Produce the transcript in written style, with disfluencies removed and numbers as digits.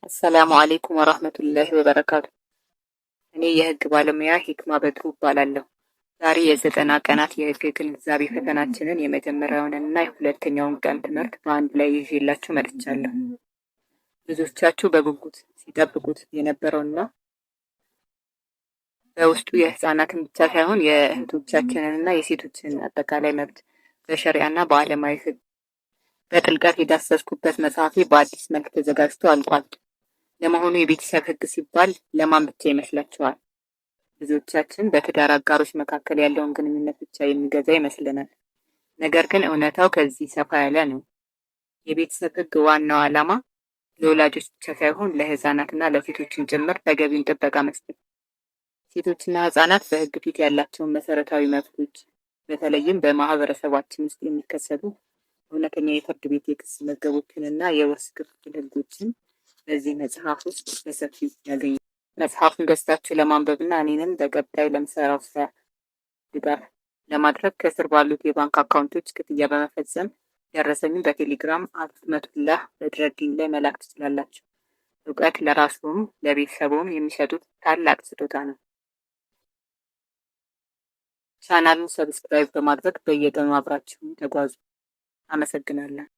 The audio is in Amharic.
አሰላሙ አሌይኩም ወራህመቱላሂ ወበረካቱ። እኔ የህግ ባለሙያ ሂክማ በድሩ እባላለሁ። ዛሬ የ90 ቀናት የህግ ግንዛቤ ፈተናችንን የመጀመሪያውንና የሁለተኛውን ቀን ትምህርት በአንድ ላይ ይዤላችሁ መጥቻለሁ። ብዙዎቻችሁ በጉጉት ሲጠብቁት የነበረውና በውስጡ የህፃናትን ብቻ ሳይሆን የእህቶቻችንንና የሴቶችን አጠቃላይ መብት በሸሪዓና በዓለማዊ ህግ በጥልቀት የዳሰስኩበት መጽሐፌ በአዲስ መልክ ተዘጋጅቶ አልቋል። ለመሆኑ የቤተሰብ ህግ ሲባል ለማን ብቻ ይመስላችኋል? ብዙዎቻችን በትዳር አጋሮች መካከል ያለውን ግንኙነት ብቻ የሚገዛ ይመስለናል። ነገር ግን እውነታው ከዚህ ሰፋ ያለ ነው። የቤተሰብ ህግ ዋናው ዓላማ ለወላጆች ብቻ ሳይሆን ለህፃናትና ለሴቶችን ጭምር ተገቢውን ጥበቃ መስጠት። ሴቶችና ህፃናት በህግ ፊት ያላቸውን መሰረታዊ መብቶች፣ በተለይም በማህበረሰባችን ውስጥ የሚከሰቱ እውነተኛ የፍርድ ቤት የክስ መዝገቦችንና የውርስ ክፍፍል ህጎችን በዚህ መጽሐፍ ውስጥ በሰፊው ያገኛል። መጽሐፉን ገዝታችሁ ለማንበብና እኔንም በቀጣይ ለምሰራው ስራ ድጋፍ ለማድረግ ከስር ባሉት የባንክ አካውንቶች ክፍያ በመፈጸም ደረሰኙን በቴሌግራም @መቱላህ በድረገኝ ላይ መላክ ትችላላችሁ። እውቀት ለራስዎም ለቤተሰቦም የሚሰጡት ታላቅ ስጦታ ነው። ቻናሉን ሰብስክራይብ በማድረግ በየቀኑ አብራችሁን ተጓዙ። አመሰግናለሁ።